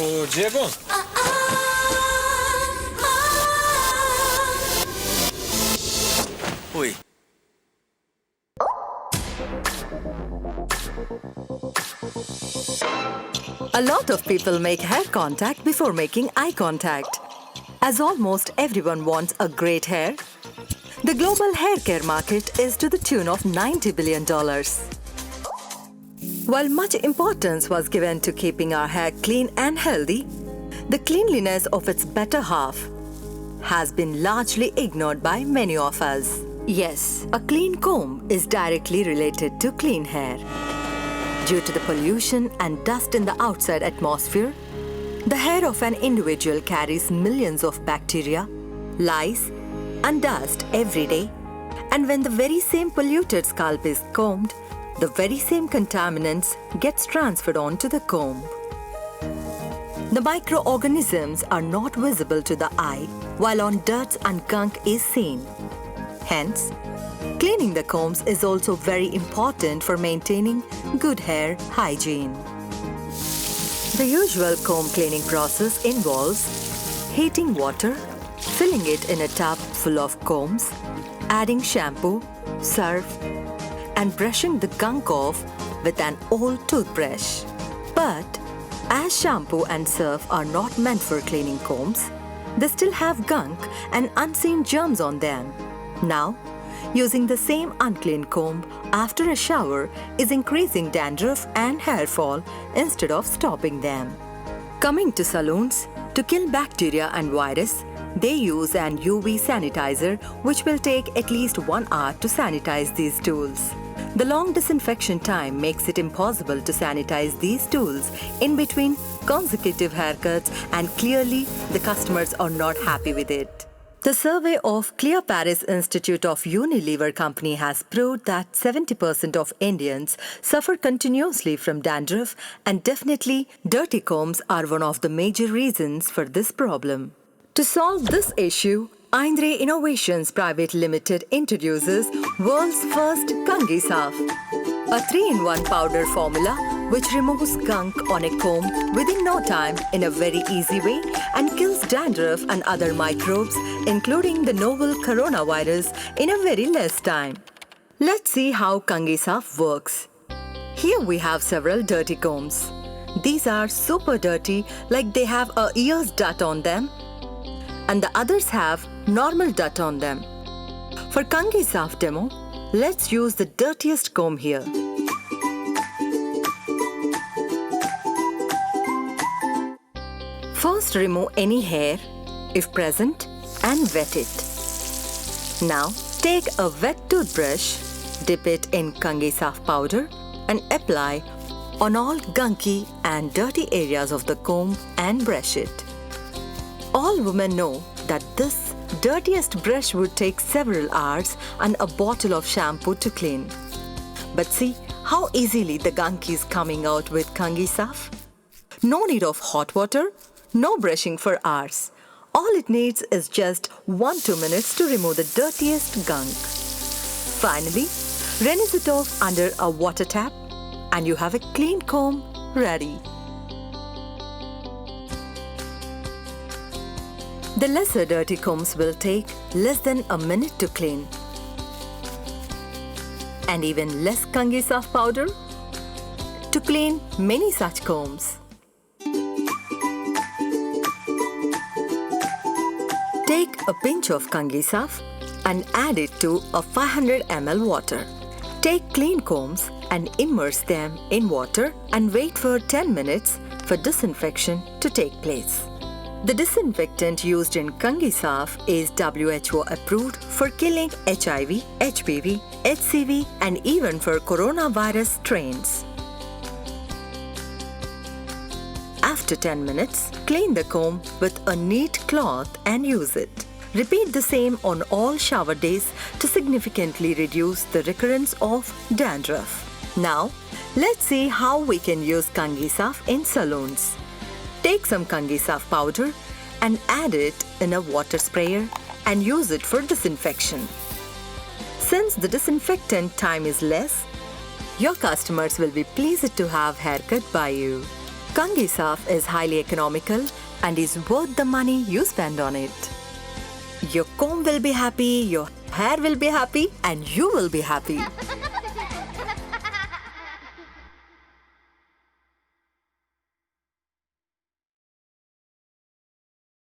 Diego? Oi. A lot of people make hair contact before making eye contact. As almost everyone wants a great hair, the global hair care market is to the tune of $90 billion. While much importance was given to keeping our hair clean and healthy, the cleanliness of its better half has been largely ignored by many of us. Yes, a clean comb is directly related to clean hair. Due to the pollution and dust in the outside atmosphere, the hair of an individual carries millions of bacteria, lice, and dust every day. And when the very same polluted scalp is combed, the very same contaminants gets transferred onto the comb. The microorganisms are not visible to the eye, while on dirt and gunk is seen. Hence, cleaning the combs is also very important for maintaining good hair hygiene. The usual comb cleaning process involves heating water, filling it in a tub full of combs, adding shampoo, surf, and brushing the gunk off with an old toothbrush. But as shampoo and surf are not meant for cleaning combs, they still have gunk and unseen germs on them. Now, using the same unclean comb after a shower is increasing dandruff and hair fall instead of stopping them. Coming to salons, to kill bacteria and virus, they use an UV sanitizer which will take at least 1 hour to sanitize these tools. The long disinfection time makes it impossible to sanitize these tools in between consecutive haircuts, and clearly the customers are not happy with it. The survey of Clear Paris Institute of Unilever Company has proved that 70% of Indians suffer continuously from dandruff, and definitely dirty combs are one of the major reasons for this problem. To solve this issue, Aindre Innovations Private Limited introduces world's first Kangi Saaf, a 3-in-1 powder formula which removes gunk on a comb within no time in a very easy way and kills dandruff and other microbes, including the novel coronavirus, in a very less time. Let's see how Kangi Saaf works. Here we have several dirty combs. These are super dirty, like they have a year's dirt on them, and the others have normal dirt on them. For Kangi Saaf demo, let's use the dirtiest comb here. First, remove any hair, if present, and wet it. Now, take a wet toothbrush, dip it in Kangi Saaf powder, and apply on all gunky and dirty areas of the comb and brush it. All women know that this dirtiest brush would take several hours and a bottle of shampoo to clean. But see how easily the gunk is coming out with Kangi Saaf? No need of hot water, no brushing for hours. All it needs is just 1-2 minutes to remove the dirtiest gunk. Finally, rinse it off under a water tap and you have a clean comb ready. The lesser dirty combs will take less than a minute to clean. And even less Kangi Saaf powder to clean many such combs. Take a pinch of Kangi Saaf and add it to a 500 ml water. Take clean combs and immerse them in water and wait for 10 minutes for disinfection to take place. The disinfectant used in Kangi Saaf is WHO approved for killing HIV, HPV, HCV, and even for coronavirus strains. After 10 minutes, clean the comb with a neat cloth and use it. Repeat the same on all shower days to significantly reduce the recurrence of dandruff. Now, let's see how we can use Kangi Saaf in salons. Take some Kangi Saaf powder and add it in a water sprayer and use it for disinfection. Since the disinfectant time is less, your customers will be pleased to have haircut by you. Kangi Saf is highly economical and is worth the money you spend on it. Your comb will be happy, your hair will be happy, and you will be happy.